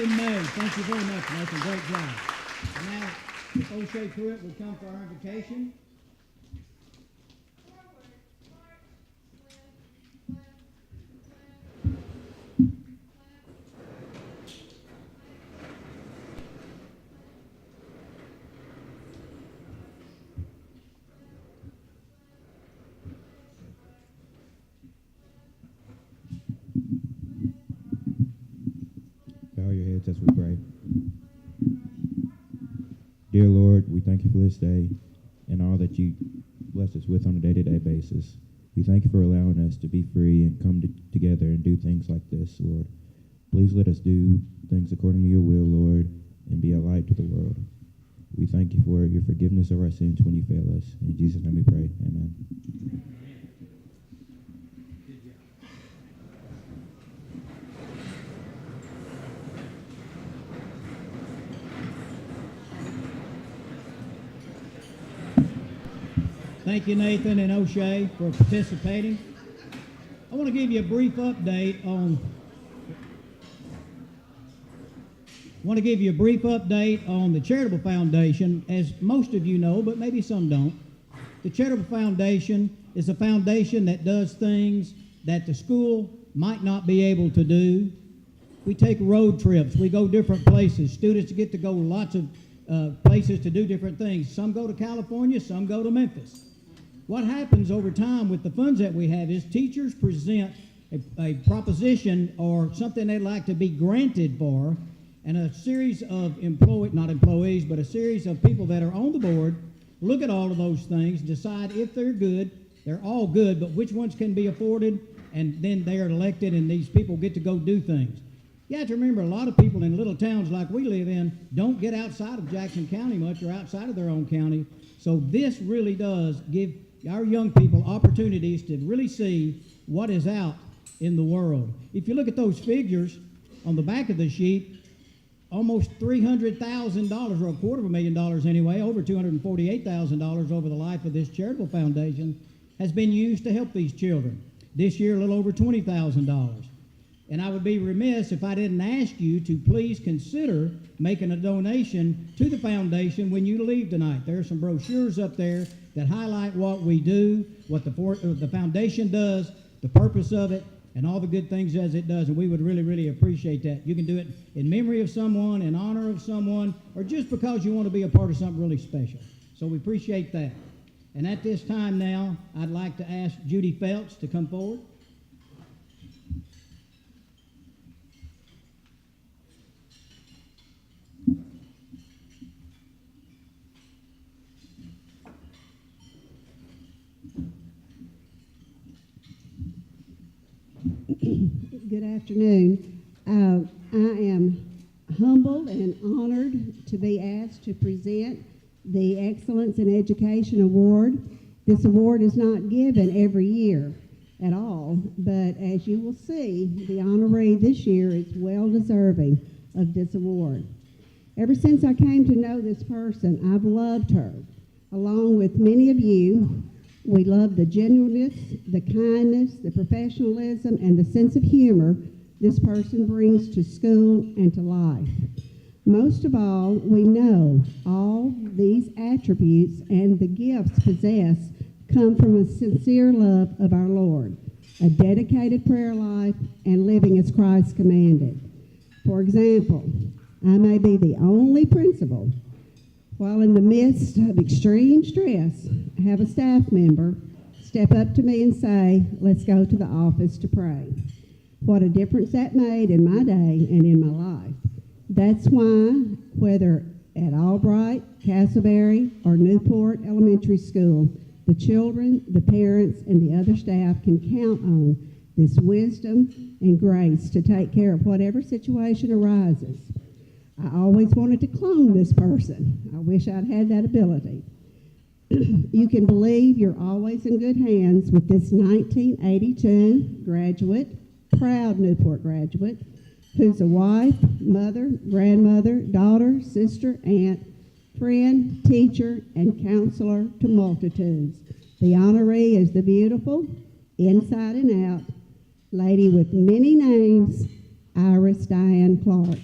in May. Thank you very much, Nathan. Great job. And now, if O'Shea Pruitt would come for our invocation. Bow your heads as we pray. Dear Lord, we thank you for this day and all that you bless us with on a day-to-day basis. We thank you for allowing us to be free and come together and do things like this, Lord. Please let us do things according to your will, Lord, and be a light to the world. We thank you for your forgiveness of our sins when you fail us. In Jesus' name we pray. Amen. Thank you, Nathan and O'Shea, for participating. I want to give you a brief update on the Charitable Foundation. As most of you know, but maybe some don't, the Charitable Foundation is a foundation that does things that the school might not be able to do. We take road trips. We go different places. Students get to go lots of places to do different things. Some go to California, some go to Memphis. What happens over time with the funds that we have is teachers present a proposition or something they'd like to be granted for, and a series of a series of people that are on the board look at all of those things, decide if they're good. They're all good, but which ones can be afforded, and then they are elected, and these people get to go do things. You have to remember, a lot of people in little towns like we live in don't get outside of Jackson County much or outside of their own county, so this really does give our young people opportunities to really see what is out in the world. If you look at those figures on the back of the sheet, almost $300,000, or $250,000 anyway, over $248,000 over the life of this charitable foundation has been used to help these children. This year, a little over $20,000. And I would be remiss if I didn't ask you to please consider making a donation to the foundation when you leave tonight. There are some brochures up there that highlight what we do, what the foundation does, the purpose of it, and all the good things as it does, and we would really, really appreciate that. You can do it in memory of someone, in honor of someone, or just because you want to be a part of something really special. So we appreciate that. And at this time now, I'd like to ask Judy Phelps to come forward. Good afternoon. I am humbled and honored to be asked to present the Excellence in Education Award. This award is not given every year at all, but as you will see, the honoree this year is well deserving of this award. Ever since I came to know this person, I've loved her. Along with many of you, we love the genuineness, the kindness, the professionalism, and the sense of humor this person brings to school and to life. Most of all, we know all these attributes and the gifts possessed come from a sincere love of our Lord, a dedicated prayer life, and living as Christ commanded. For example, I may be the only principal while in the midst of extreme stress, have a staff member step up to me and say, "Let's go to the office to pray." What a difference that made in my day and in my life. That's why, whether at Albright, Castleberry, or Newport Elementary School, the children, the parents, and the other staff can count on this wisdom and grace to take care of whatever situation arises. I always wanted to clone this person. I wish I'd had that ability. You can believe you're always in good hands with this 1982 graduate, proud Newport graduate, who's a wife, mother, grandmother, daughter, sister, aunt, friend, teacher, and counselor to multitudes. The honoree is the beautiful, inside and out, lady with many names, Iris Diane Clark.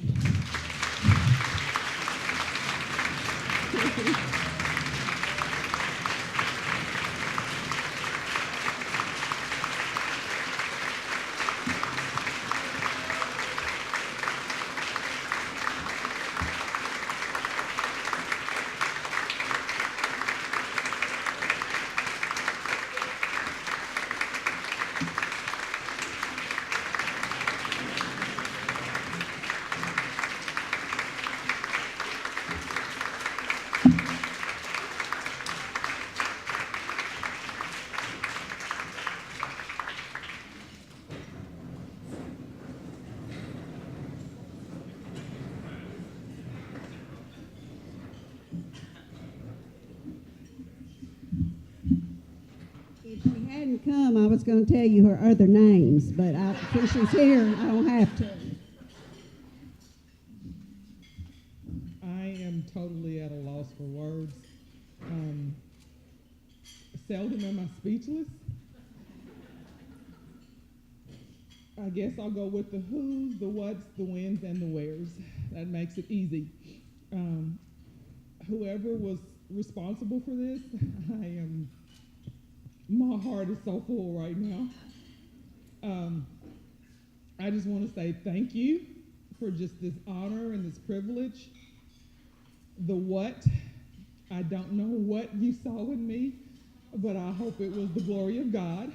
hadn't come, I was going to tell you her other names, but since she's here, I don't have to. I am totally at a loss for words. Seldom am I speechless. I guess I'll go with the who's, the what's, the whens, and the wheres. That makes it easy. Whoever was responsible for this, my heart is so full right now. I just want to say thank you for just this honor and this privilege. The what, I don't know what you saw in me, but I hope it was the glory of God.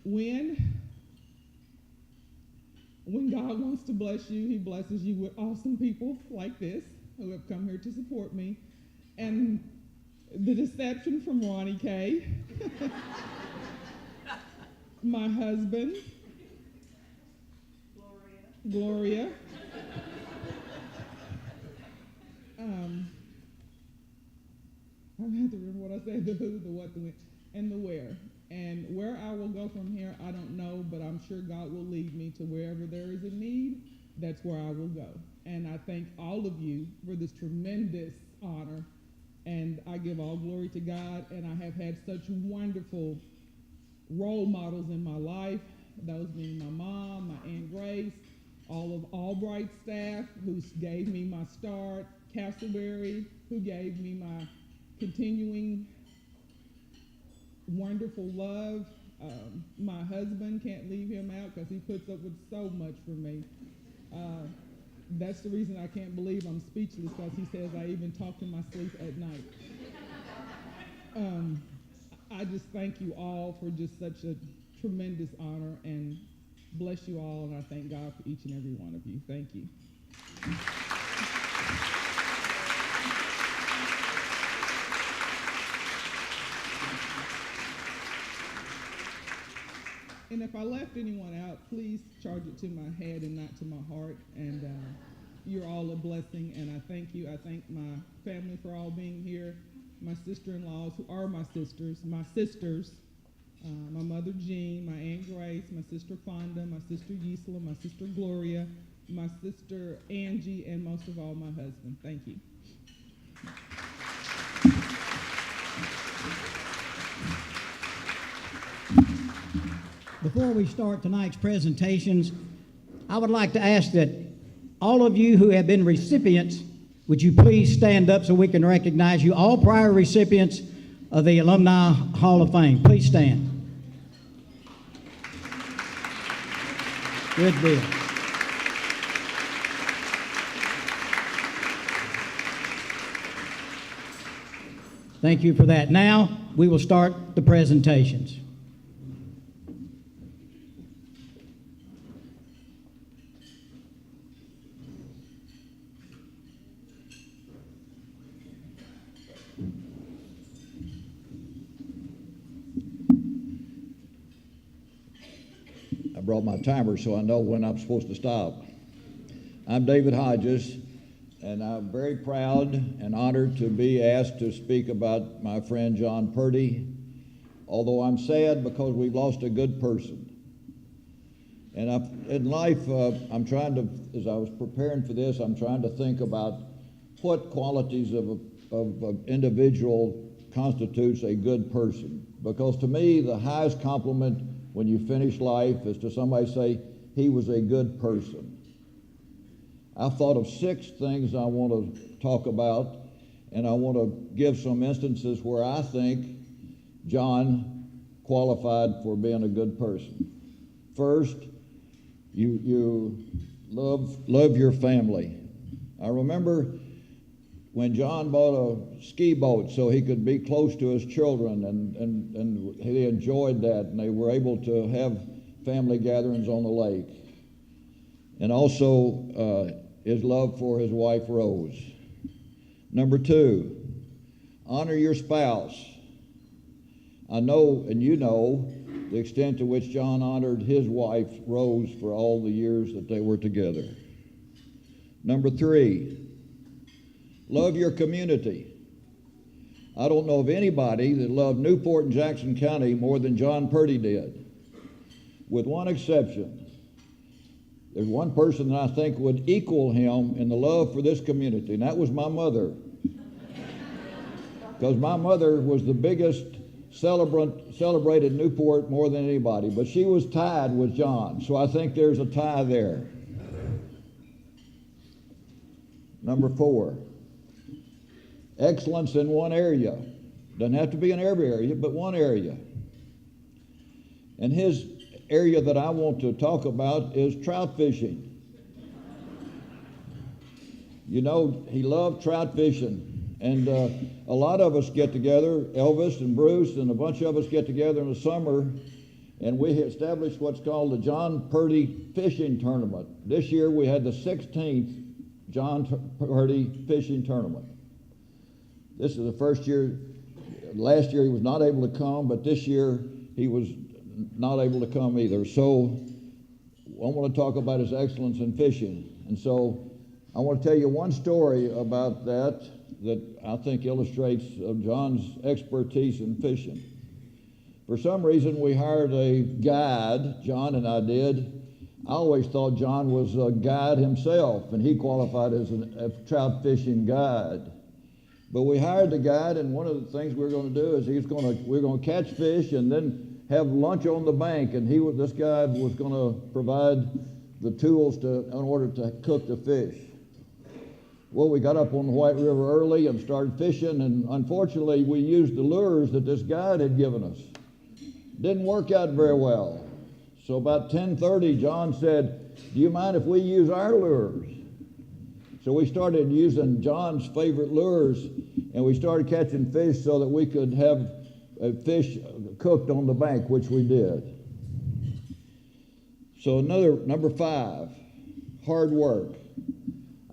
When God wants to bless you, he blesses you with awesome people like this who have come here to support me. And the deception from Ronnie K., my husband, Gloria. I have to remember what I said, the who, the what, the when, and the where. And where I will go from here, I don't know, but I'm sure God will lead me to wherever there is a need. That's where I will go. And I thank all of you for this tremendous honor. And I give all glory to God. And I have had such wonderful role models in my life, those being my mom, my Aunt Grace, all of Albright staff who gave me my start, Castleberry, who gave me my continuing wonderful love. My husband, can't leave him out because he puts up with so much for me. That's the reason I can't believe I'm speechless, because he says I even talk in my sleep at night. I just thank you all for just such a tremendous honor, and bless you all, and I thank God for each and every one of you. Thank you. And if I left anyone out, please charge it to my head and not to my heart. And you're all a blessing, and I thank you. I thank my family for all being here, my sister-in-laws who are my sisters, my mother Jean, my Aunt Grace, my sister Fonda, my sister Yisla, my sister Gloria, my sister Angie, and most of all, my husband. Thank you. Before we start tonight's presentations, I would like to ask that all of you who have been recipients, would you please stand up so we can recognize you, all prior recipients of the Alumni Hall of Fame. Please stand. Good deal. Thank you for that. Now we will start the presentations. I brought my timer so I know when I'm supposed to stop. I'm David Hodges, and I'm very proud and honored to be asked to speak about my friend John Purdy, although I'm sad because we've lost a good person. And in life, I'm trying to, as I was preparing for this, I'm trying to think about what qualities of an individual constitutes a good person. Because to me, the highest compliment when you finish life is to somebody say, he was a good person. I've thought of 6 things I want to talk about, and I want to give some instances where I think John qualified for being a good person. First, you love your family. I remember when John bought a ski boat so he could be close to his children, and he enjoyed that, and they were able to have family gatherings on the lake. And also his love for his wife, Rose. Number 2, honor your spouse. I know, and you know, the extent to which John honored his wife, Rose, for all the years that they were together. Number 3, love your community. I don't know of anybody that loved Newport and Jackson County more than John Purdy did, with one exception. There's one person that I think would equal him in the love for this community, and that was my mother. Because my mother was the biggest celebrated Newport more than anybody, but she was tied with John, so I think there's a tie there. Number 4, excellence in one area. Doesn't have to be in every area, but one area. And his area that I want to talk about is trout fishing. You know, he loved trout fishing. And a lot of us get together, Elvis and Bruce and a bunch of us get together in the summer, and we established what's called the John Purdy Fishing Tournament. This year we had the 16th John Purdy Fishing Tournament. This is the first year. Last year he was not able to come, but this year he was not able to come either. So I want to talk about his excellence in fishing. And so I want to tell you one story about that I think illustrates John's expertise in fishing. For some reason, we hired a guide, John and I did. I always thought John was a guide himself, and he qualified as a trout fishing guide. But we hired the guide, and one of the things we're going to do is we're going to catch fish and then have lunch on the bank, and this guy was going to provide the tools in order to cook the fish. Well, we got up on the White River early and started fishing, and unfortunately we used the lures that this guide had given us. Didn't work out very well. So about 10:30, John said, "Do you mind if we use our lures?" So we started using John's favorite lures, and we started catching fish so that we could have fish cooked on the bank, which we did. So number 5, hard work.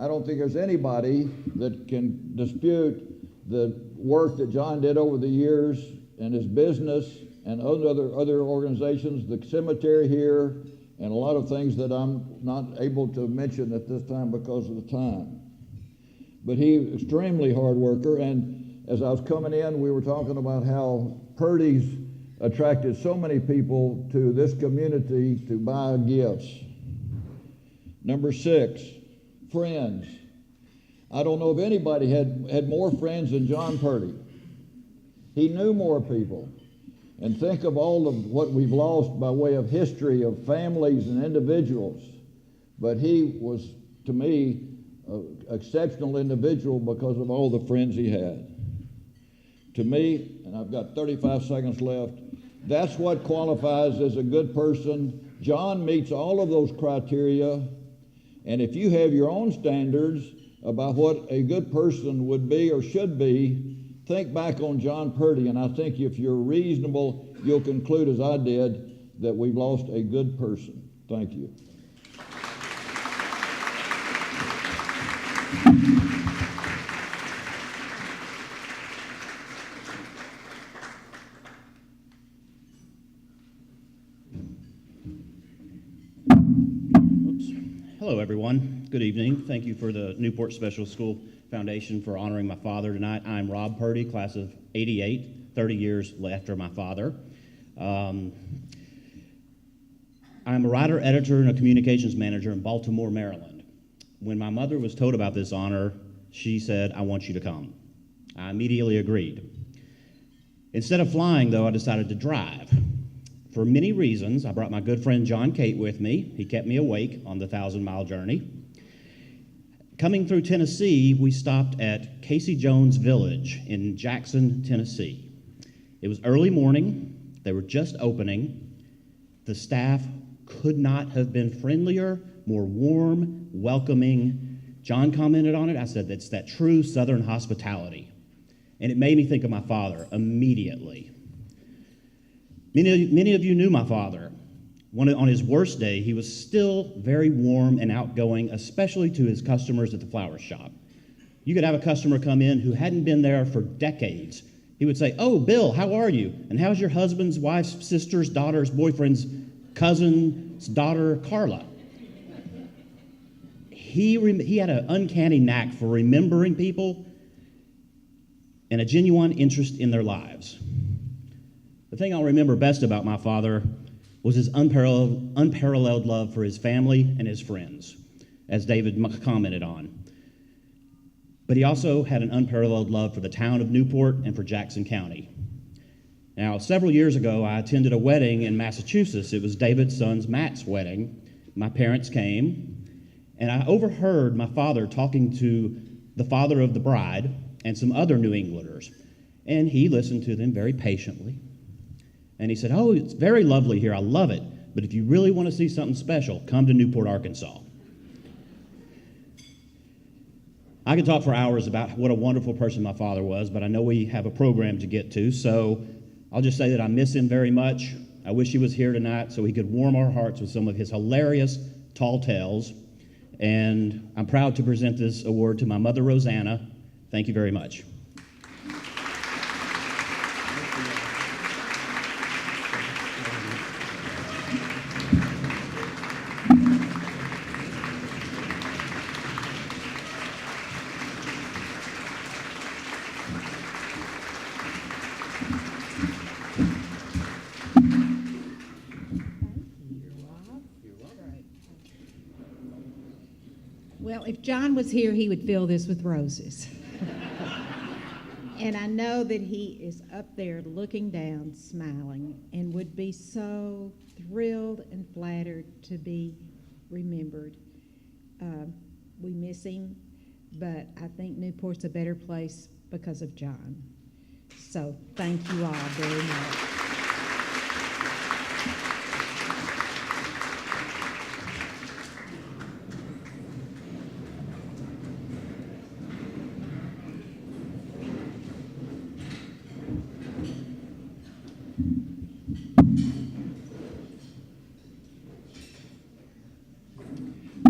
I don't think there's anybody that can dispute the work that John did over the years and his business and other organizations, the cemetery here, and a lot of things that I'm not able to mention at this time because of the time. But he's extremely hard worker, and as I was coming in, we were talking about how Purdy's attracted so many people to this community to buy gifts. Number 6, friends. I don't know if anybody had more friends than John Purdy. He knew more people. And think of all of what we've lost by way of history of families and individuals. But he was, to me, an exceptional individual because of all the friends he had. To me, and I've got 35 seconds left, that's what qualifies as a good person. John meets all of those criteria. And if you have your own standards about what a good person would be or should be, think back on John Purdy, and I think if you're reasonable, you'll conclude, as I did, that we've lost a good person. Thank you. Hello, everyone. Good evening. Thank you for the Newport Special School Foundation for honoring my father tonight. I'm Rob Purdy, class of '88, 30 years after my father. I'm a writer-editor and a communications manager in Baltimore, Maryland. When my mother was told about this honor, she said, "I want you to come." I immediately agreed. Instead of flying, though, I decided to drive. For many reasons, I brought my good friend John Cate with me. He kept me awake on the 1,000-mile journey. Coming through Tennessee, we stopped at Casey Jones Village in Jackson, Tennessee. It was early morning. They were just opening. The staff could not have been friendlier, more warm, welcoming. John commented on it. I said, "That's that true Southern hospitality." And it made me think of my father immediately. Many of you knew my father. On his worst day, he was still very warm and outgoing, especially to his customers at the flower shop. You could have a customer come in who hadn't been there for decades. He would say, "Oh, Bill, how are you? And how's your husband's, wife's, sister's, daughter's, boyfriend's, cousin's daughter, Carla?" He had an uncanny knack for remembering people and a genuine interest in their lives. The thing I'll remember best about my father was his unparalleled love for his family and his friends, as David commented on. But he also had an unparalleled love for the town of Newport and for Jackson County. Now, several years ago, I attended a wedding in Massachusetts. It was David's son's Matt's wedding. My parents came, and I overheard my father talking to the father of the bride and some other New Englanders, and he listened to them very patiently. And he said, "Oh, it's very lovely here. I love it. But if you really want to see something special, come to Newport, Arkansas." I could talk for hours about what a wonderful person my father was, but I know we have a program to get to, so I'll just say that I miss him very much. I wish he was here tonight so he could warm our hearts with some of his hilarious tall tales. And I'm proud to present this award to my mother, Rosanna. Thank you very much. Well, if John was here, he would fill this with roses. And I know that he is up there looking down, smiling, and would be so thrilled and flattered to be remembered. We miss him, but I think Newport's a better place because of John. So thank you all very much.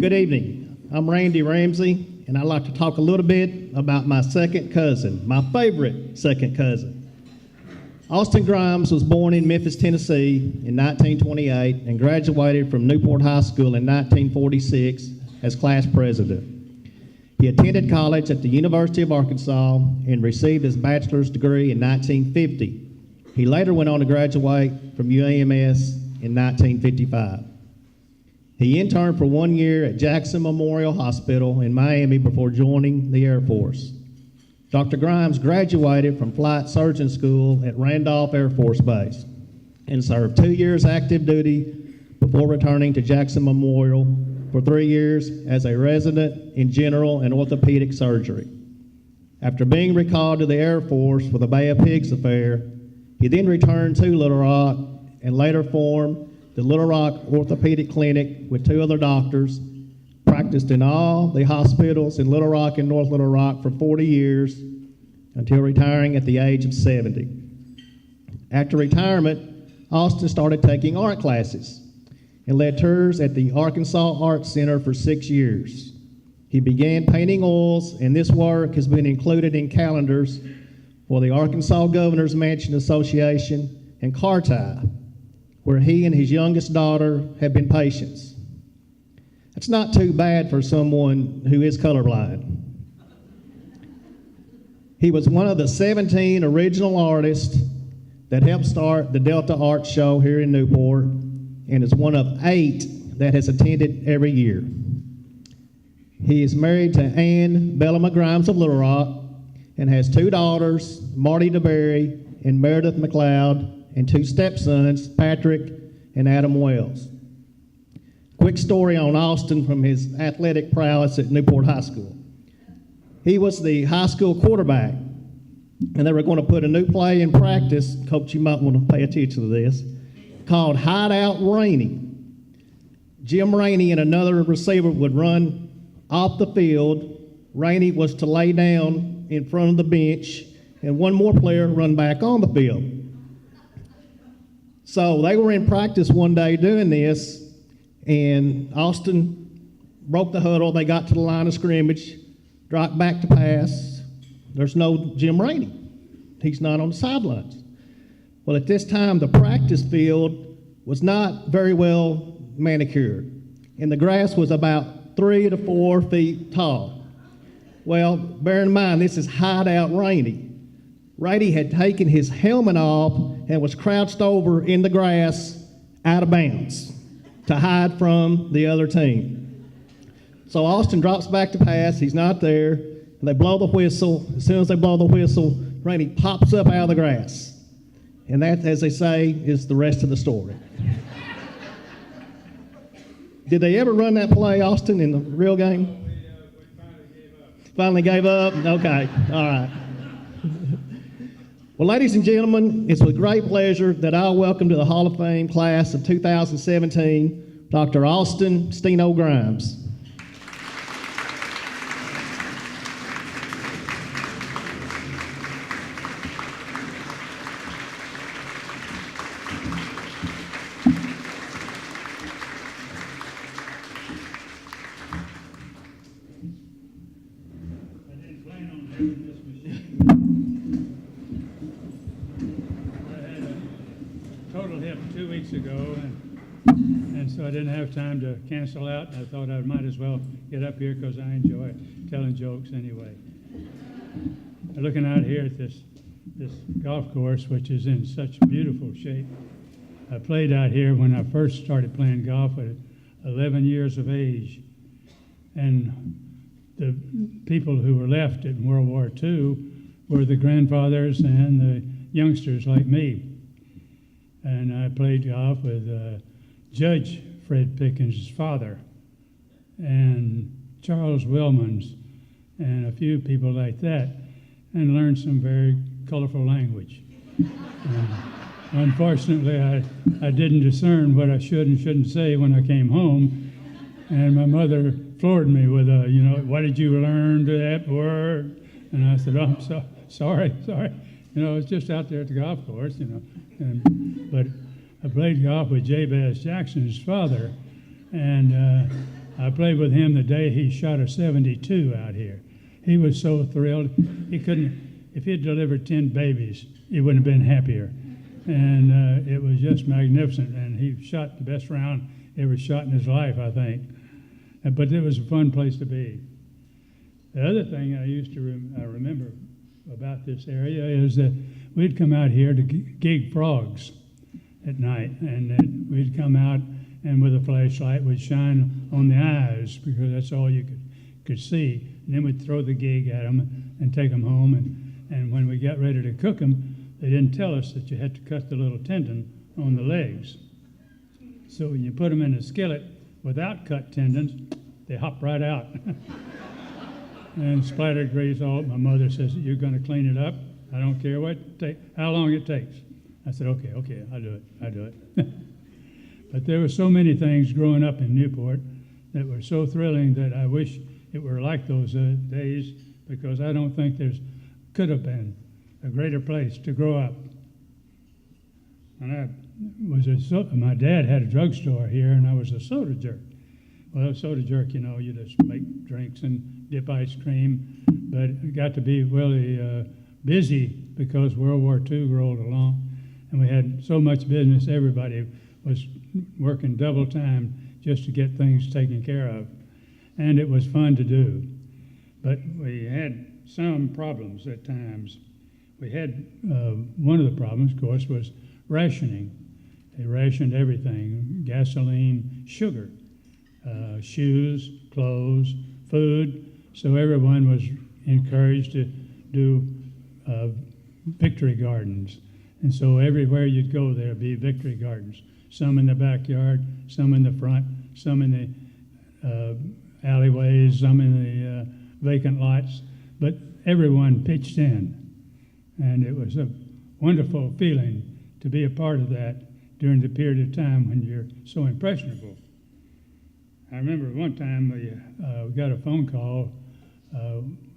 Good evening. I'm Randy Ramsey, and I'd like to talk a little bit about my second cousin, my favorite second cousin. Austin Grimes was born in Memphis, Tennessee in 1928 and graduated from Newport High School in 1946 as class president. He attended college at the University of Arkansas and received his bachelor's degree in 1950. He later went on to graduate from UAMS in 1955. He interned for 1 year at Jackson Memorial Hospital in Miami before joining the Air Force. Dr. Grimes graduated from Flight Surgeon School at Randolph Air Force Base and served 2 years active duty before returning to Jackson Memorial for 3 years as a resident in general and orthopedic surgery. After being recalled to the Air Force for the Bay of Pigs affair, he then returned to Little Rock and later formed the Little Rock Orthopedic Clinic with 2 other doctors, practiced in all the hospitals in Little Rock and North Little Rock for 40 years until retiring at the age of 70. After retirement, Austin started taking art classes and led tours at the Arkansas Art Center for 6 years. He began painting oils, and this work has been included in calendars for the Arkansas Governor's Mansion Association and CARTI, where he and his youngest daughter have been patients. That's not too bad for someone who is colorblind. He was one of the 17 original artists that helped start the Delta Art Show here in Newport and is one of 8 that has attended every year. He is married to Ann Bellama Grimes of Little Rock and has 2 daughters, Marty DeBerry and Meredith McLeod, and 2 stepsons, Patrick and Adam Wells. Quick story on Austin from his athletic prowess at Newport High School. He was the high school quarterback, and they were going to put a new play in practice, Coach, you might want to pay attention to this, called Hideout Rainey. Jim Rainey and another receiver would run off the field. Rainey was to lay down in front of the bench, and one more player run back on the field. So they were in practice one day doing this, and Austin broke the huddle. They got to the line of scrimmage, dropped back to pass. There's no Jim Rainey. He's not on the sidelines. Well, at this time, the practice field was not very well manicured, and the grass was about 3 to 4 feet tall. Well, bear in mind, this is Hideout Rainey. Rady had taken his helmet off and was crouched over in the grass out of bounds to hide from the other team. So Austin drops back to pass. He's not there. And they blow the whistle. As soon as they blow the whistle, Randy pops up out of the grass. And that, as they say, is the rest of the story. Did they ever run that play, Austin, in the real game? We finally gave up? Okay, all right. Well, ladies and gentlemen, it's with great pleasure that I welcome to the Hall of Fame class of 2017, Dr. Austin Steno Grimes. Ago, and so I didn't have time to cancel out. I thought I might as well get up here because I enjoy telling jokes anyway. Looking out here at this golf course, which is in such beautiful shape. I played out here when I first started playing golf at 11 years of age, and the people who were left in World War II were the grandfathers and the youngsters like me. And I played golf with Judge Fred Pickens' father and Charles Wilmans and a few people like that, and learned some very colorful language. Unfortunately, I didn't discern what I should and shouldn't say when I came home, and my mother floored me with what did you learn to that word? And I said, oh, I'm sorry. It's just out there at the golf course, but I played golf with Jabez Jackson's father, and I played with him the day he shot a 72 out here. He was so thrilled. He couldn't, if he had delivered 10 babies, he wouldn't have been happier. And it was just magnificent, and he shot the best round ever shot in his life, I think. But it was a fun place to be. The other thing I used to remember about this area is that we'd come out here to gig frogs at night, and then we'd come out and with a flashlight we'd shine on the eyes because that's all you could see, and then we'd throw the gig at them and take them home, and when we got ready to cook them, they didn't tell us that you had to cut the little tendon on the legs. So when you put them in a skillet without cut tendons, they hop right out. And splattered grease all. My mother says, you're going to clean it up. I don't care how long it takes. I said, okay, I'll do it. But there were so many things growing up in Newport that were so thrilling that I wish it were like those days, because I don't think could have been a greater place to grow up. And my dad had a drugstore here, and I was a soda jerk. Well, a soda jerk, you just make drinks and dip ice cream, but it got to be really busy because World War II rolled along, and we had so much business, everybody was working double time just to get things taken care of, and it was fun to do. But we had some problems at times. We had, one of the problems, of course, was rationing. They rationed everything, gasoline, sugar. Shoes, clothes, food, so everyone was encouraged to do victory gardens. And so everywhere you'd go, there'd be victory gardens, some in the backyard, some in the front, some in the alleyways, some in the vacant lots, but everyone pitched in. And it was a wonderful feeling to be a part of that during the period of time when you're so impressionable. I remember one time we got a phone call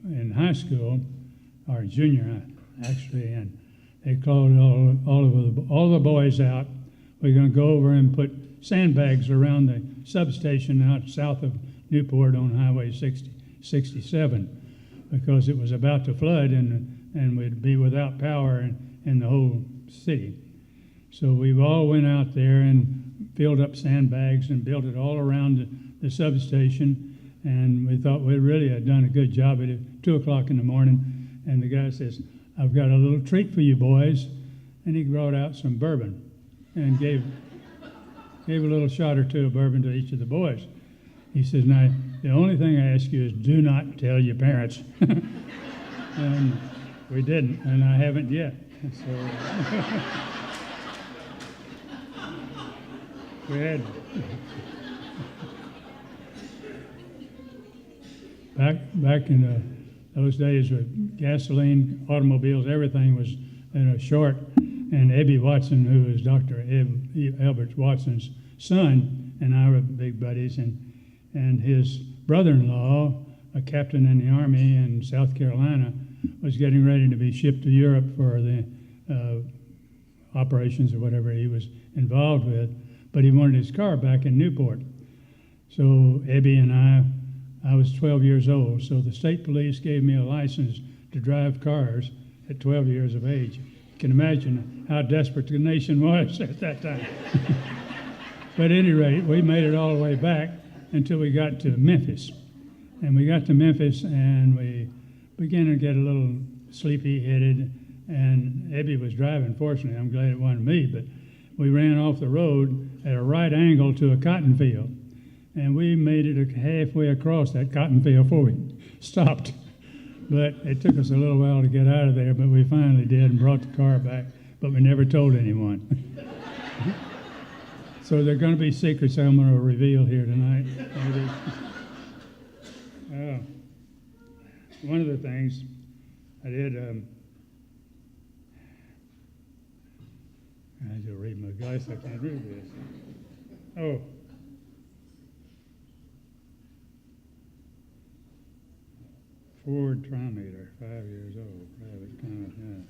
in high school, or junior high, actually, and they called all the boys out. We're going to go over and put sandbags around the substation out south of Newport on Highway 67 because it was about to flood and we'd be without power in the whole city. So we all went out there and filled up sandbags and built it all around the substation, and we thought we really had done a good job at it. 2 o'clock in the morning, and the guy says, I've got a little treat for you boys. And he brought out some bourbon and gave a little shot or two of bourbon to each of the boys. He says, now, the only thing I ask you is do not tell your parents. And we didn't, and I haven't yet. So we had back in those days with gasoline, automobiles, everything was short. And Ebby Watson, who is Dr. Albert Watson's son, and I were big buddies, and his brother-in-law, a captain in the Army in South Carolina, was getting ready to be shipped to Europe for the operations or whatever he was involved with, but he wanted his car back in Newport. So Ebby and I was 12 years old, so the state police gave me a license to drive cars at 12 years of age. You can imagine how desperate the nation was at that time. But at any rate, we made it all the way back until we got to Memphis. And we got to Memphis, and we began to get a little sleepy-headed, and Ebby was driving. Fortunately, I'm glad it wasn't me, but we ran off the road at a right angle to a cotton field. And we made it halfway across that cotton field before we stopped. But it took us a little while to get out of there, but we finally did and brought the car back, but we never told anyone. So there are going to be secrets I'm going to reveal here tonight. One of the things I did, I had to read my glasses, I can't read this. Oh. Ford Trimeter, 5 years old, private kind of, yeah.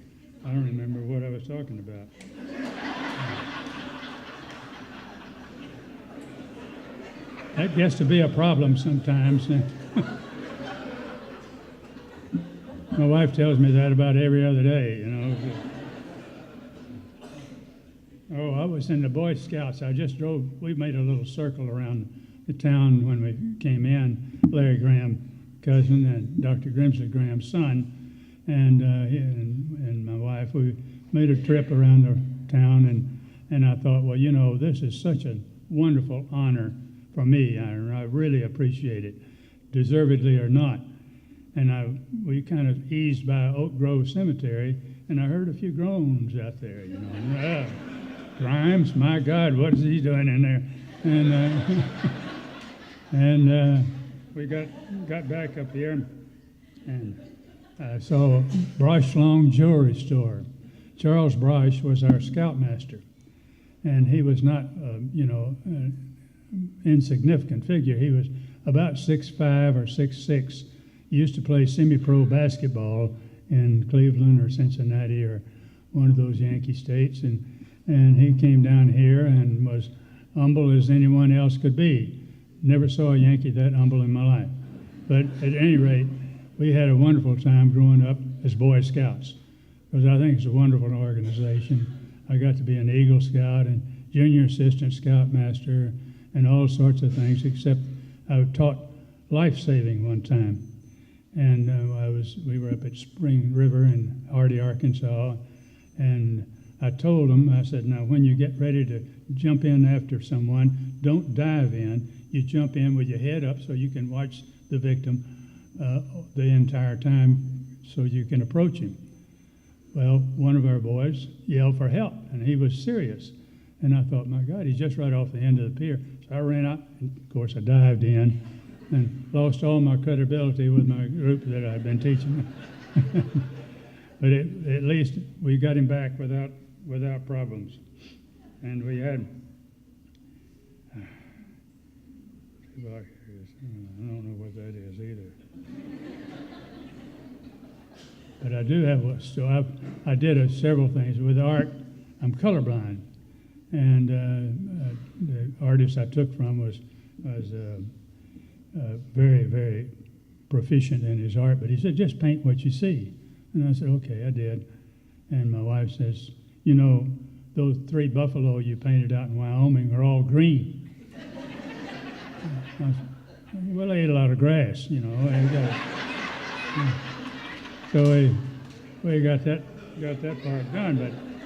I don't remember what I was talking about. That gets to be a problem sometimes. My wife tells me that about every other day, you know. Oh, I was in the Boy Scouts. We made a little circle around the town when we came in. Larry Graham, cousin, and Dr. Grimsley Graham's son, and my wife, we made a trip around the town, and I thought, well, you know, this is such a wonderful honor for me. I really appreciate it, deservedly or not. And we kind of eased by Oak Grove Cemetery, and I heard a few groans out there, you know. Grimes, my God, what is he doing in there? And we got back up here, and I saw a Brush Long Jewelry Store. Charles Brush was our scoutmaster, and he was not, an insignificant figure. He was about 6'5" or 6'6". He used to play semi-pro basketball in Cleveland or Cincinnati or one of those Yankee states, and he came down here and was humble as anyone else could be. Never saw a Yankee that humble in my life. But at any rate, we had a wonderful time growing up as Boy Scouts, because I think it's a wonderful organization. I got to be an Eagle Scout and junior assistant scoutmaster and all sorts of things, except I taught life saving one time. And we were up at Spring River in Hardy, Arkansas, and I told them, I said, now when you get ready to jump in after someone, don't dive in. You jump in with your head up so you can watch the victim the entire time so you can approach him. Well, one of our boys yelled for help, and he was serious. And I thought, my God, he's just right off the end of the pier. So I ran out, and of course I dived in and lost all my credibility with my group that I'd been teaching. But at least we got him back without problems. And we had, I don't know what that is either. But I do have, so I did several things. With art, I'm colorblind. And the artist I took from was very, very proficient in his art. But he said, just paint what you see. And I said, okay, I did. And my wife says, you know, those 3 buffalo you painted out in Wyoming are all green. I said, well, they ate a lot of grass, you know. So we got that part done.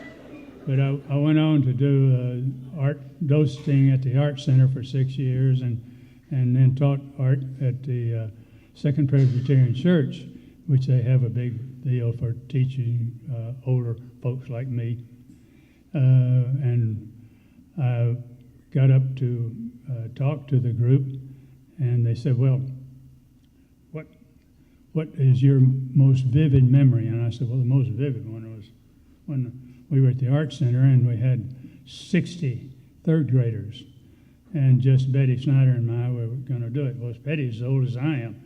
But I went on to do art docing at the Art Center for 6 years, and then taught art at the Second Presbyterian Church, which they have a big deal for teaching older folks like me. And I got up to talk to the group, and they said, "Well, what is your most vivid memory?" And I said, "Well, the most vivid one was when we were at the Art Center and we had 60 third graders, and just Betty Snyder and I were going to do it." Well, Betty's as old as I am.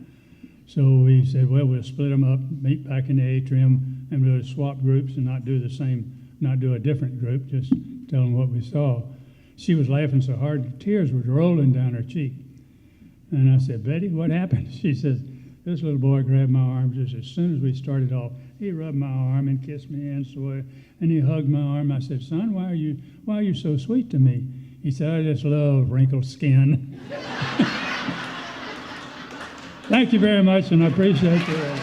So we said, well, we'll split them up, meet back in the atrium, and we'll swap groups and not do a different group, just tell them what we saw. She was laughing so hard, the tears were rolling down her cheek. And I said, "Betty, what happened?" She says, "This little boy grabbed my arm just as soon as we started off. He rubbed my arm and kissed me and he hugged my arm." I said, "Son, why are you so sweet to me?" He said, "I just love wrinkled skin." Thank you very much, and I appreciate your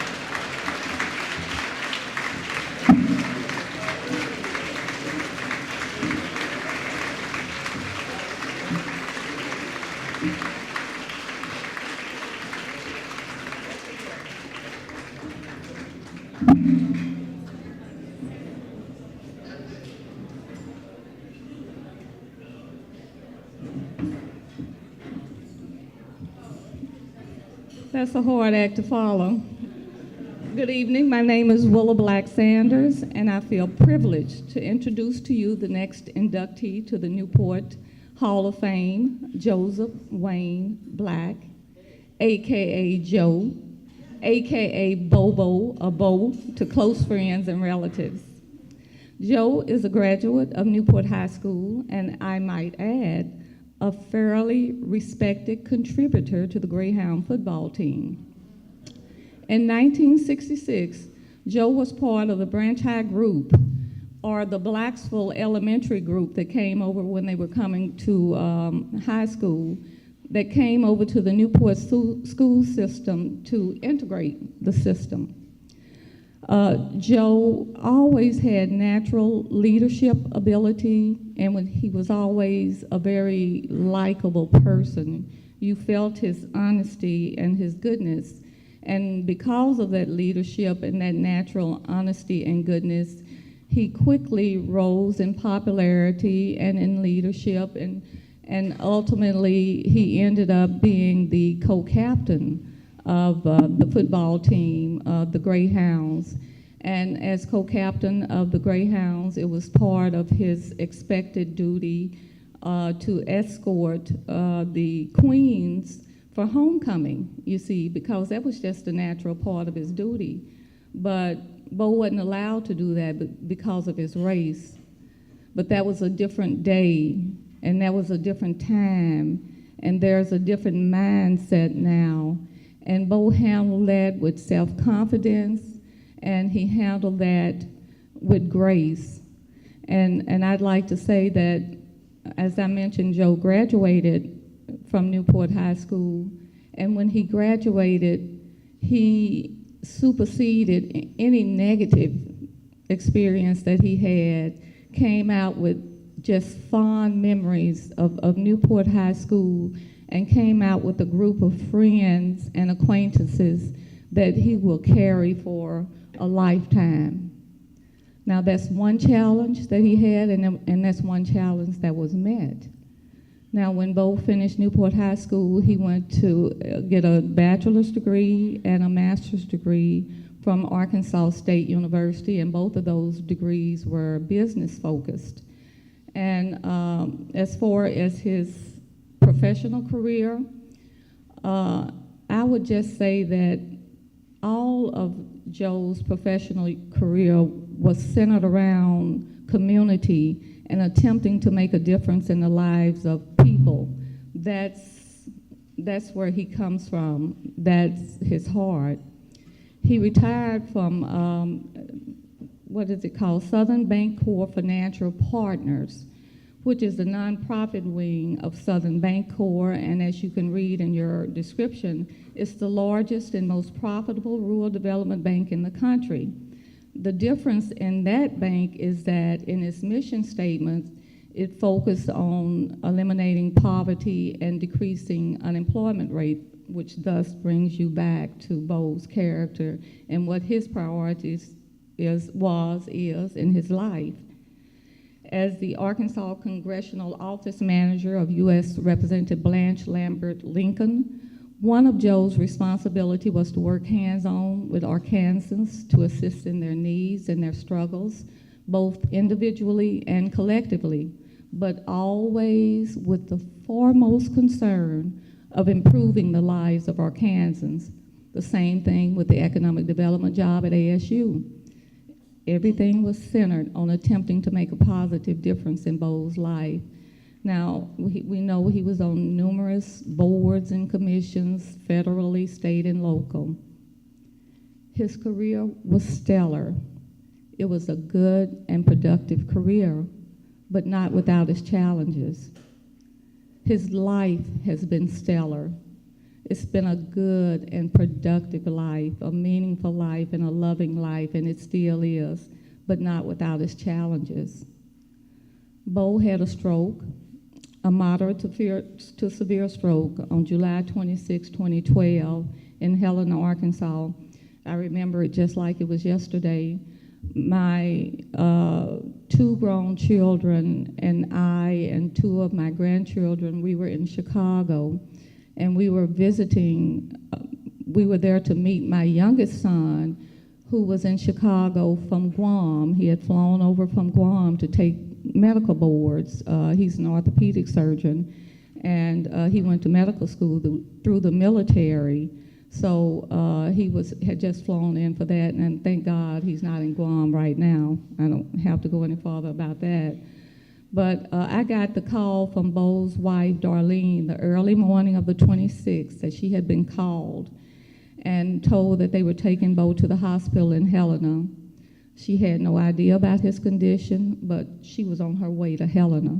That's a hard act to follow. Good evening. My name is Willa Black Sanders, and I feel privileged to introduce to you the next inductee to the Newport Hall of Fame, Joseph Wayne Black, a.k.a. Joe, a.k.a. Bobo, a Bo to close friends and relatives. Joe is a graduate of Newport High School, and I might add, a fairly respected contributor to the Greyhound football team. In 1966, Joe was part of the Branch High group, or the Blacksville Elementary group that came over when they were coming to high school, that came over to the Newport school system to integrate the system. Joe always had natural leadership ability, and when he was always a very likable person. You felt his honesty and his goodness. And because of that leadership and that natural honesty and goodness, he quickly rose in popularity and in leadership, and ultimately he ended up being the co-captain of the football team, the Greyhounds. And as co-captain of the Greyhounds, it was part of his expected duty to escort the queens for homecoming, you see, because that was just a natural part of his duty. But Bo wasn't allowed to do that because of his race. But that was a different day, and that was a different time, and there's a different mindset now. And Bo handled that with self-confidence, and he handled that with grace. And I'd like to say that, as I mentioned, Joe graduated from Newport High School, and when he graduated, he superseded any negative experience that he had, came out with just fond memories of Newport High School, and came out with a group of friends and acquaintances that he will carry for a lifetime. Now that's one challenge that he had, and that's one challenge that was met. Now when Bo finished Newport High School, he went to get a bachelor's degree and a master's degree from Arkansas State University, and both of those degrees were business focused. And as far as his professional career, I would just say that all of Joe's professional career was centered around community and attempting to make a difference in the lives of people. That's where he comes from. That's his heart. He retired from, what is it called, Southern Bancorp Financial Partners, which is the nonprofit wing of Southern Bancorp, and as you can read in your description, it's the largest and most profitable rural development bank in the country. The difference in that bank is that in its mission statement, it focused on eliminating poverty and decreasing unemployment rate, which thus brings you back to Bo's character and what his priorities is in his life. As the Arkansas Congressional Office Manager of U.S. Representative Blanche Lambert Lincoln, one of Joe's responsibility was to work hands-on with Arkansans to assist in their needs and their struggles, both individually and collectively, but always with the foremost concern of improving the lives of Arkansans. The same thing with the economic development job at ASU. Everything was centered on attempting to make a positive difference in Bo's life. Now, we know he was on numerous boards and commissions, federally, state, and local. His career was stellar. It was a good and productive career, but not without its challenges. His life has been stellar. It's been a good and productive life, a meaningful life and a loving life, and it still is, but not without its challenges. Bo had a stroke, a moderate to severe stroke on July 26, 2012 in Helena, Arkansas. I remember it just like it was yesterday. My 2 grown children and I and 2 of my grandchildren, we were in Chicago, and we were visiting, we were there to meet my youngest son, who was in Chicago from Guam. He had flown over from Guam to take medical boards. He's an orthopedic surgeon, and he went to medical school through the military. So he had just flown in for that, and thank God he's not in Guam right now. I don't have to go any farther about that. But I got the call from Bo's wife, Darlene, the early morning of the 26th, that she had been called and told that they were taking Bo to the hospital in Helena. She had no idea about his condition, but she was on her way to Helena.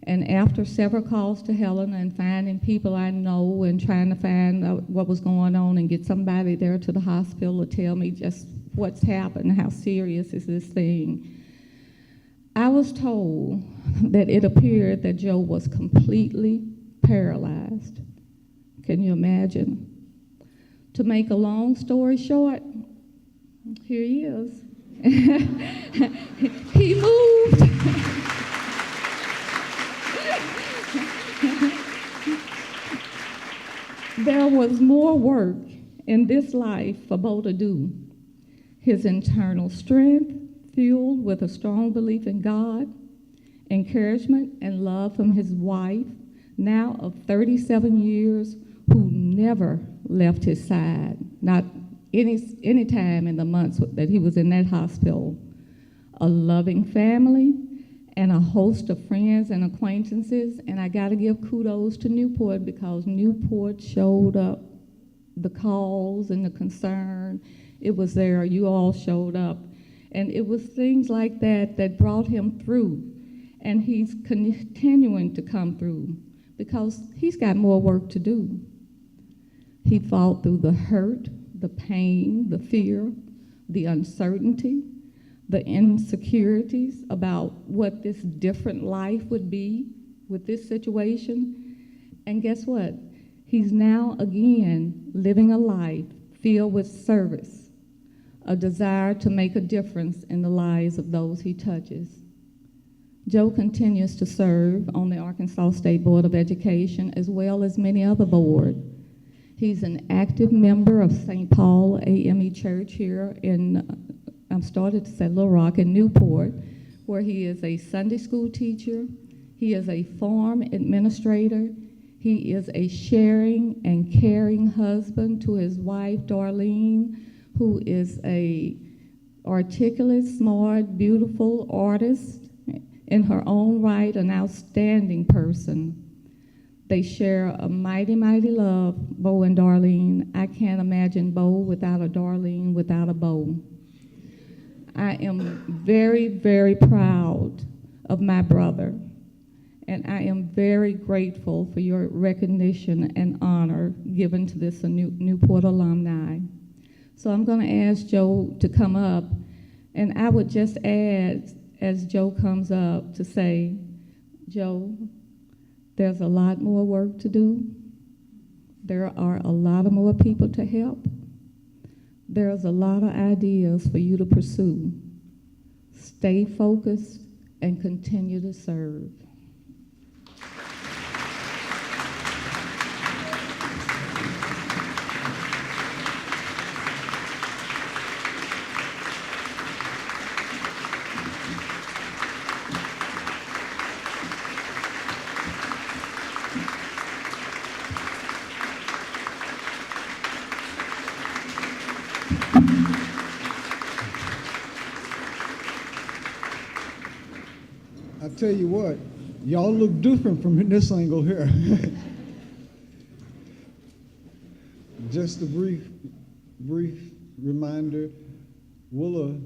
And after several calls to Helena and finding people I know and trying to find out what was going on and get somebody there to the hospital to tell me just what's happened, how serious is this thing, I was told that it appeared that Joe was completely paralyzed. Can you imagine? To make a long story short, here he is. He moved. There was more work in this life for Bo to do. His internal strength, fueled with a strong belief in God, encouragement and love from his wife, now of 37 years, who never left his side, not any time in the months that he was in that hospital. A loving family and a host of friends and acquaintances, and I gotta give kudos to Newport, because Newport showed up. The calls and the concern, it was there, you all showed up. And it was things like that that brought him through, and he's continuing to come through because he's got more work to do. He fought through the hurt, the pain, the fear, the uncertainty, the insecurities about what this different life would be with this situation. And guess what? He's now again living a life filled with service, a desire to make a difference in the lives of those he touches. Joe continues to serve on the Arkansas State Board of Education as well as many other boards. He's an active member of St. Paul AME Church here in, I'm started to say Little Rock in Newport, where he is a Sunday school teacher. He is a farm administrator. He is a sharing and caring husband to his wife, Darlene, who is a articulate, smart, beautiful artist, in her own right, an outstanding person. They share a mighty, mighty love, Bo and Darlene. I can't imagine Bo without a Darlene, without a Bo. I am very, very proud of my brother, and I am very grateful for your recognition and honor given to this Newport alumni. So I'm going to ask Joe to come up, and I would just add, as Joe comes up, to say, Joe, there's a lot more work to do. There are a lot of more people to help. There's a lot of ideas for you to pursue. Stay focused and continue to serve. I tell you what, y'all look different from this angle here. Just a brief reminder, Willa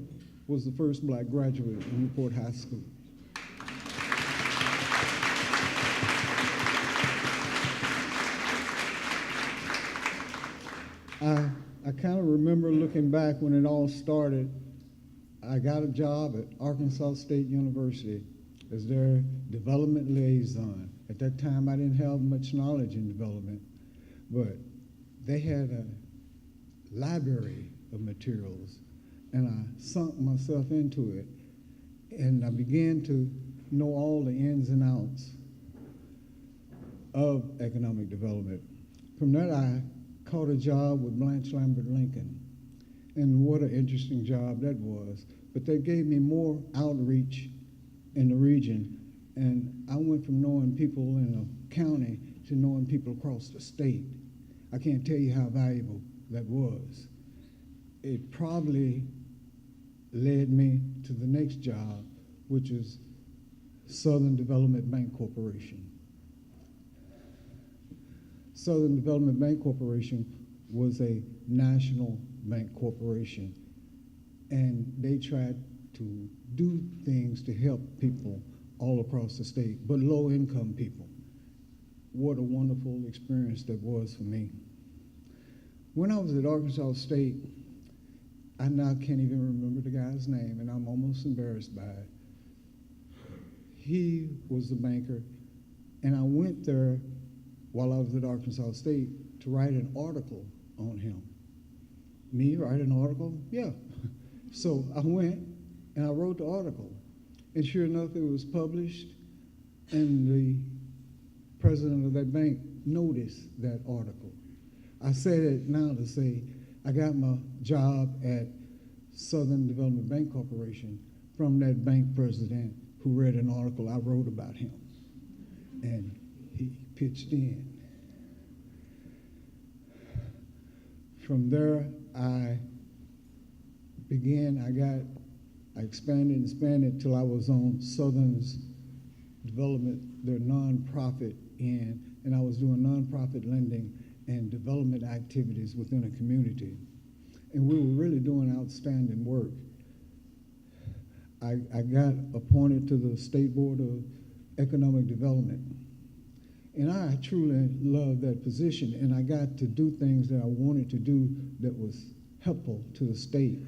was the first black graduate of Newport High School. I kind of remember looking back when it all started. I got a job at Arkansas State University as their development liaison. At that time, I didn't have much knowledge in development, but they had a library of materials, and I sunk myself into it, and I began to know all the ins and outs of economic development. From that, I caught a job with Blanche Lambert Lincoln, and what an interesting job that was. But that gave me more outreach in the region, and I went from knowing people in a county to knowing people across the state. I can't tell you how valuable that was. It probably led me to the next job, which is Southern Development Bank Corporation. Southern Development Bank Corporation was a national bank corporation, and they tried to do things to help people all across the state, but low-income people. What a wonderful experience that was for me. When I was at Arkansas State, I now can't even remember the guy's name, and I'm almost embarrassed by it. He was the banker, and I went there while I was at Arkansas State to write an article on him. Me write an article? Yeah. So I went and I wrote the article, and sure enough, it was published, and the president of that bank noticed that article. I said it now to say I got my job at Southern Development Bank Corporation from that bank president who read an article I wrote about him, and he pitched in. From there, I expanded and expanded till I was on Southern's development, their nonprofit end, and I was doing nonprofit lending and development activities within a community. And we were really doing outstanding work. I got appointed to the State Board of Economic Development. And I truly loved that position, and I got to do things that I wanted to do that was helpful to the state.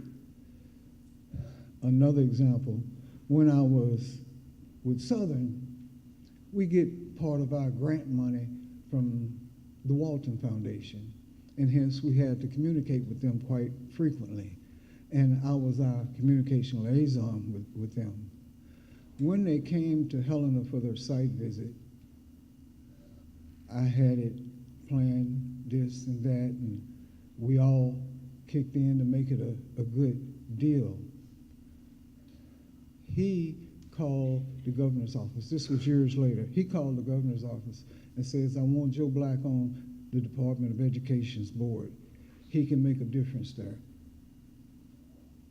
Another example, when I was with Southern, we get part of our grant money from the Walton Foundation, and hence we had to communicate with them quite frequently. And I was our communication liaison with them. When they came to Helena for their site visit, I had it planned, this and that, and we all kicked in to make it a good deal. He called the governor's office. This was years later. He called the governor's office and says, I want Joe Black on the Department of Education's board. He can make a difference there.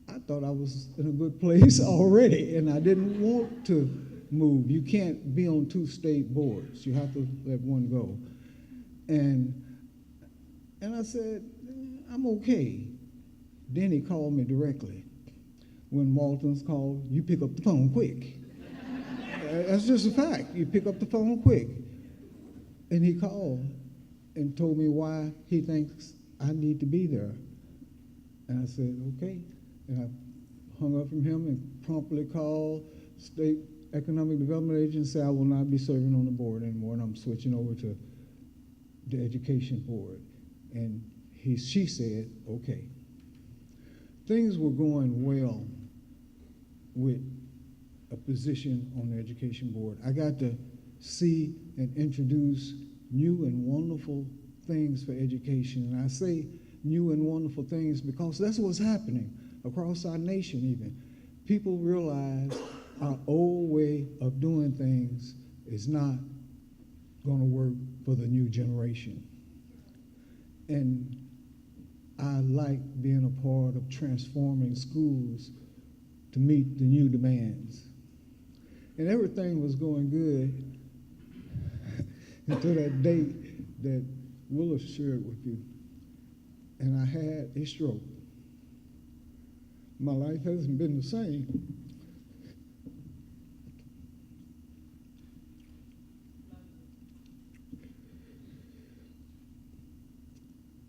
I thought I was in a good place already, and I didn't want to move. You can't be on two state boards. You have to let one go. And I said, I'm okay. Then he called me directly. When Walton's called, you pick up the phone quick. That's just a fact. You pick up the phone quick. And he called and told me why he thinks I need to be there. And I said, okay. And I hung up from him and promptly called State Economic Development Agency. I will not be serving on the board anymore, and I'm switching over to the education board. And she said, okay. Things were going well with a position on the education board. I got to see and introduce new and wonderful things for education. And I say new and wonderful things because that's what's happening across our nation even. People realize our old way of doing things is not going to work for the new generation. And I like being a part of transforming schools to meet the new demands. And everything was going good until that date that Willis shared with you. And I had a stroke. My life hasn't been the same.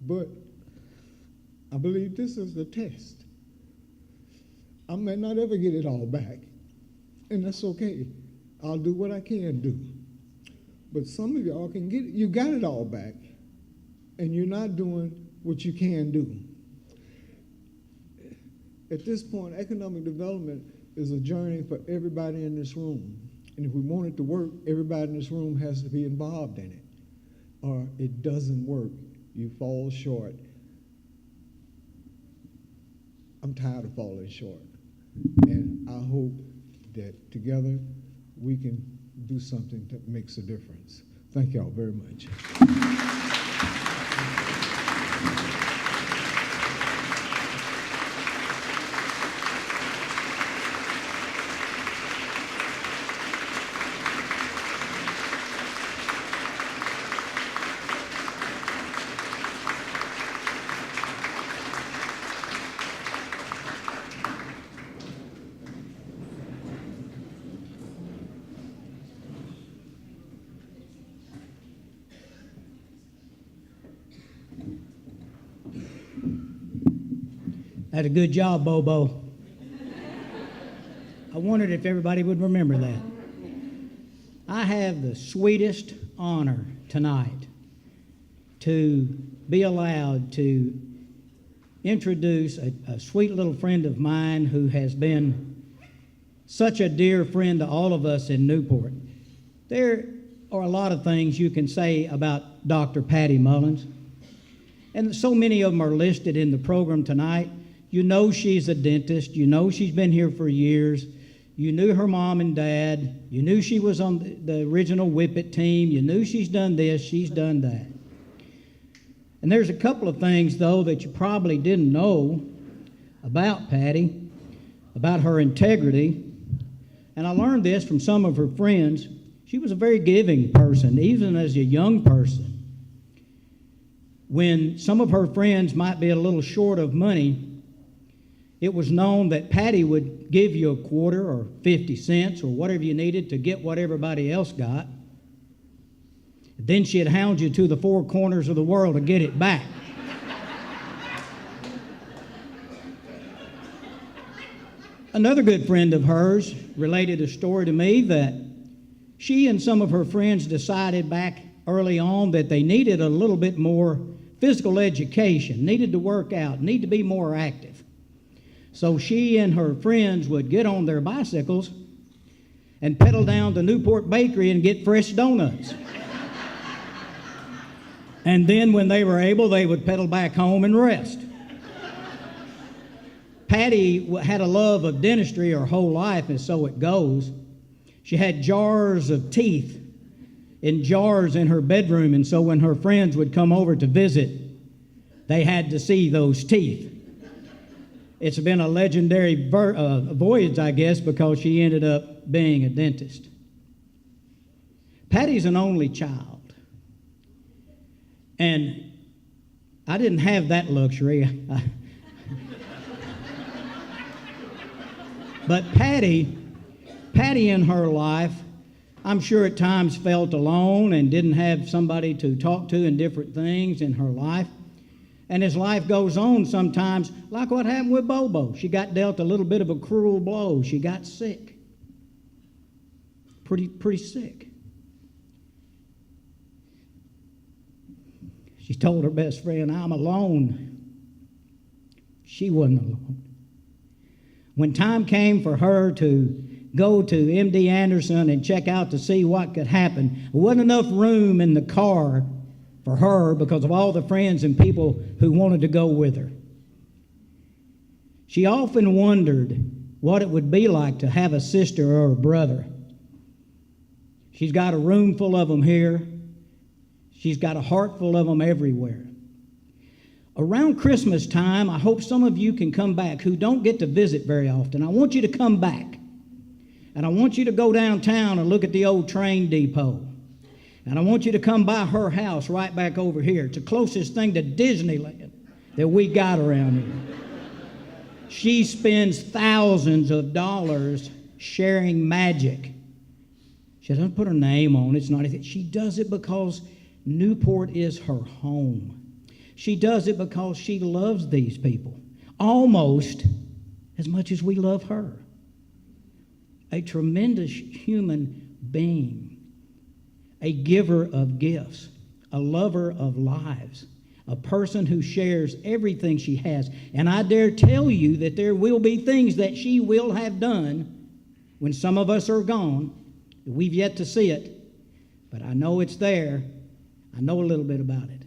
But I believe this is the test. I may not ever get it all back, and that's okay. I'll do what I can do. But some of y'all can get it. You got it all back, and you're not doing what you can do. At this point, economic development is a journey for everybody in this room. And if we want it to work, everybody in this room has to be involved in it, or it doesn't work. You fall short. I'm tired of falling short. And I hope that together we can do something that makes a difference. Thank y'all very much. Had a good job, Bobo. I wondered if everybody would remember that. I have the sweetest honor tonight to be allowed to introduce a sweet little friend of mine who has been such a dear friend to all of us in Newport. There are a lot of things you can say about Dr. Patty Mullins, and so many of them are listed in the program tonight. You know she's a dentist. You know she's been here for years. You knew her mom and dad. You knew she was on the original Whippet team. You knew she's done this, she's done that. And there's a couple of things, though, that you probably didn't know about Patty, about her integrity. And I learned this from some of her friends. She was a very giving person, even as a young person. When some of her friends might be a little short of money, it was known that Patty would give you a quarter or 50 cents or whatever you needed to get what everybody else got. Then she'd hound you to the four corners of the world to get it back. Another good friend of hers related a story to me that she and some of her friends decided back early on that they needed a little bit more physical education, needed to work out, need to be more active. So she and her friends would get on their bicycles and pedal down to Newport Bakery and get fresh donuts. And then when they were able, they would pedal back home and rest. Patty had a love of dentistry her whole life, and so it goes. She had jars of teeth in jars in her bedroom, and so when her friends would come over to visit, they had to see those teeth. It's been a legendary voyage, I guess, because she ended up being a dentist. Patty's an only child. And I didn't have that luxury. But Patty in her life, I'm sure at times felt alone and didn't have somebody to talk to in different things in her life. And as life goes on sometimes, like what happened with Bobo, she got dealt a little bit of a cruel blow. She got sick. Pretty sick. She told her best friend, I'm alone. She wasn't alone. When time came for her to go to MD Anderson and check out to see what could happen, there wasn't enough room in the car for her because of all the friends and people who wanted to go with her. She often wondered what it would be like to have a sister or a brother. She's got a room full of them here. She's got a heart full of them everywhere. Around Christmas time, I hope some of you can come back who don't get to visit very often. I want you to come back. And I want you to go downtown and look at the old train depot. And I want you to come by her house right back over here. It's the closest thing to Disneyland that we got around here. She spends thousands of dollars sharing magic. She doesn't put her name on it. It's not anything. She does it because Newport is her home. She does it because she loves these people almost as much as we love her. A tremendous human being, a giver of gifts, a lover of lives, a person who shares everything she has. And I dare tell you that there will be things that she will have done when some of us are gone. We've yet to see it, but I know it's there. I know a little bit about it.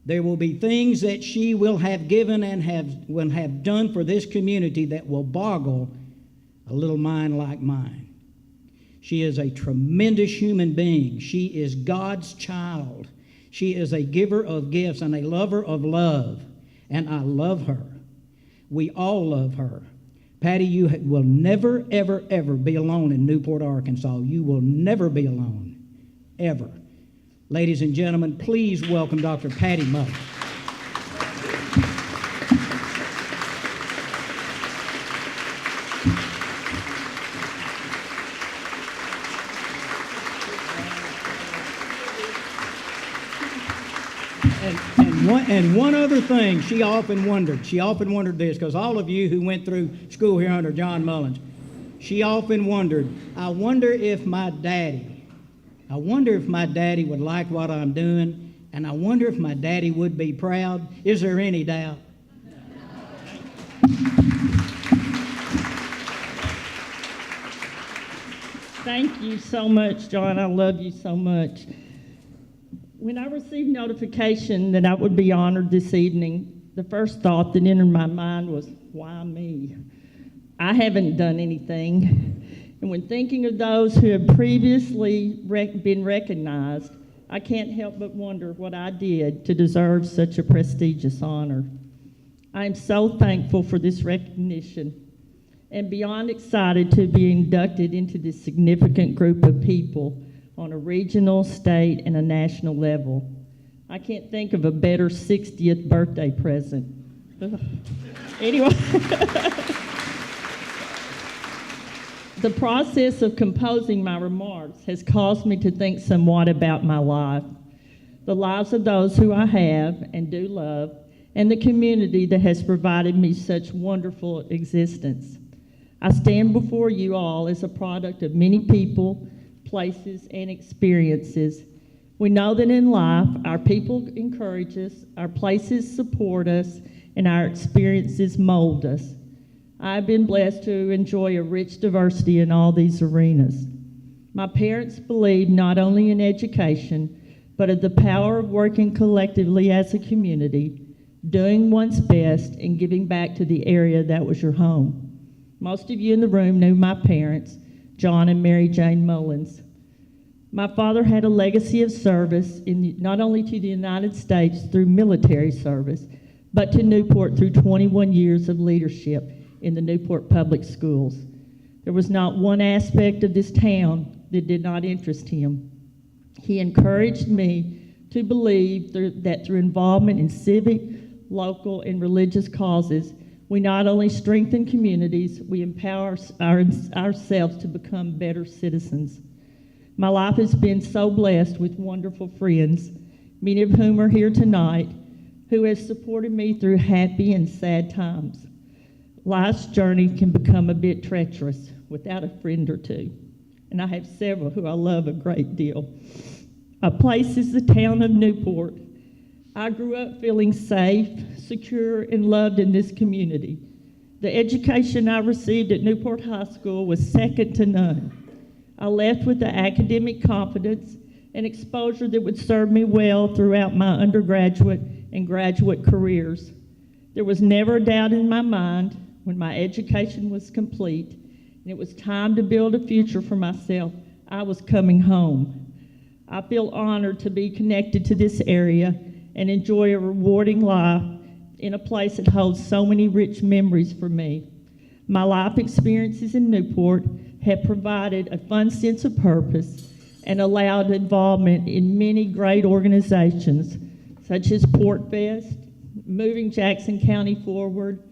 There will be things that she will have given and will have done for this community that will boggle a little mind like mine. She is a tremendous human being. She is God's child. She is a giver of gifts and a lover of love, and I love her. We all love her. Patty, you will never, ever, ever be alone in Newport, Arkansas. You will never be alone, ever. Ladies and gentlemen, please welcome Dr. Patty Mullins. And one other thing she often wondered this, because all of you who went through school here under John Mullins, she often wondered, I wonder if my daddy would like what I'm doing, and I wonder if my daddy would be proud. Is there any doubt? Thank you so much, John. I love you so much. When I received notification that I would be honored this evening, the first thought that entered my mind was, why me? I haven't done anything. And when thinking of those who have previously been recognized, I can't help but wonder what I did to deserve such a prestigious honor. I am so thankful for this recognition and beyond excited to be inducted into this significant group of people on a regional, state, and a national level. I can't think of a better 60th birthday present. Anyway, the process of composing my remarks has caused me to think somewhat about my life, the lives of those who I have and do love, and the community that has provided me such wonderful existence. I stand before you all as a product of many people, places, and experiences. We know that in life, our people encourage us, our places support us, and our experiences mold us. I've been blessed to enjoy a rich diversity in all these arenas. My parents believed not only in education, but in the power of working collectively as a community, doing one's best, and giving back to the area that was your home. Most of you in the room knew my parents, John and Mary Jane Mullins. My father had a legacy of service not only to the United States through military service, but to Newport through 21 years of leadership in the Newport Public Schools. There was not one aspect of this town that did not interest him. He encouraged me to believe that through involvement in civic, local, and religious causes, we not only strengthen communities, we empower ourselves to become better citizens. My life has been so blessed with wonderful friends, many of whom are here tonight, who has supported me through happy and sad times. Life's journey can become a bit treacherous without a friend or two, and I have several who I love a great deal. A place is the town of Newport. I grew up feeling safe, secure, and loved in this community. The education I received at Newport High School was second to none. I left with the academic confidence and exposure that would serve me well throughout my undergraduate and graduate careers. There was never a doubt in my mind when my education was complete and it was time to build a future for myself, I was coming home. I feel honored to be connected to this area and enjoy a rewarding life in a place that holds so many rich memories for me. My life experiences in Newport have provided a fun sense of purpose and allowed involvement in many great organizations such as Port Fest, Moving Jackson County Forward,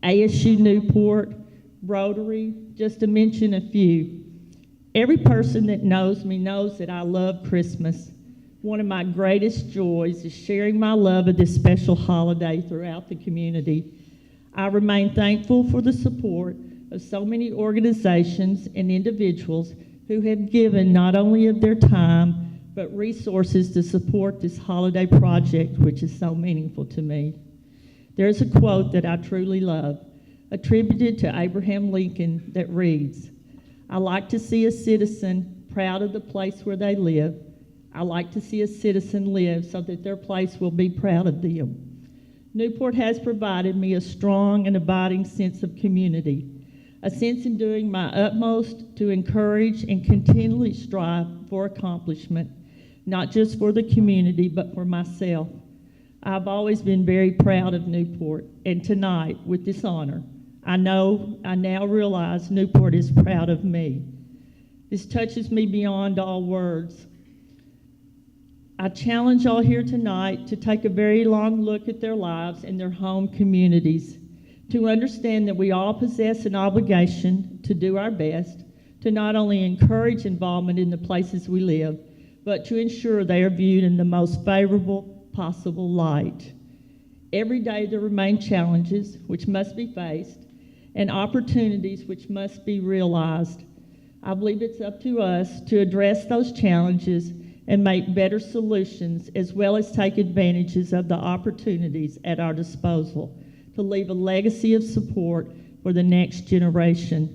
ASU Newport, Rotary, just to mention a few. Every person that knows me knows that I love Christmas. One of my greatest joys is sharing my love of this special holiday throughout the community. I remain thankful for the support of so many organizations and individuals who have given not only of their time, but resources to support this holiday project, which is so meaningful to me. There's a quote that I truly love, attributed to Abraham Lincoln, that reads, "I like to see a citizen proud of the place where they live. I like to see a citizen live so that their place will be proud of them." Newport has provided me a strong and abiding sense of community, a sense in doing my utmost to encourage and continually strive for accomplishment, not just for the community, but for myself. I've always been very proud of Newport, and tonight, with this honor, I now realize Newport is proud of me. This touches me beyond all words. I challenge all here tonight to take a very long look at their lives and their home communities, to understand that we all possess an obligation to do our best to not only encourage involvement in the places we live, but to ensure they are viewed in the most favorable possible light. Every day there remain challenges which must be faced and opportunities which must be realized. I believe it's up to us to address those challenges and make better solutions, as well as take advantages of the opportunities at our disposal to leave a legacy of support for the next generation.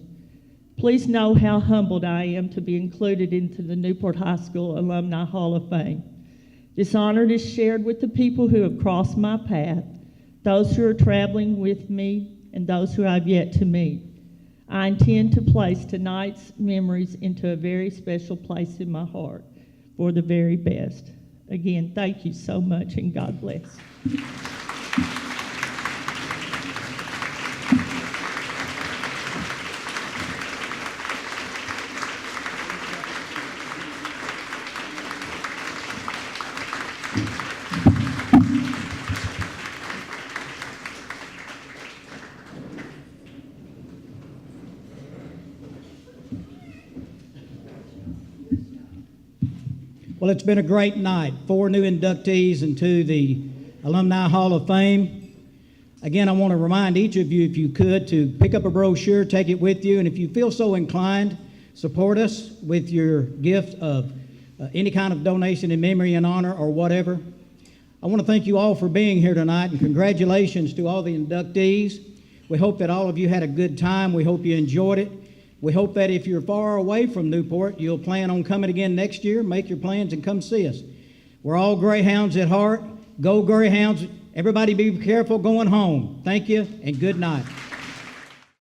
Please know how humbled I am to be included into the Newport High School Alumni Hall of Fame. This honor is shared with the people who have crossed my path, those who are traveling with me, and those who I've yet to meet. I intend to place tonight's memories into a very special place in my heart for the very best. Again, thank you so much, and God bless. Well, it's been a great night. 4 new inductees into the Alumni Hall of Fame. Again, I want to remind each of you, if you could, to pick up a brochure, take it with you, and if you feel so inclined, support us with your gift of any kind of donation in memory and honor or whatever. I want to thank you all for being here tonight, and congratulations to all the inductees. We hope that all of you had a good time. We hope you enjoyed it. We hope that if you're far away from Newport, you'll plan on coming again next year. Make your plans and come see us. We're all Greyhounds at heart. Go Greyhounds. Everybody be careful going home. Thank you and good night.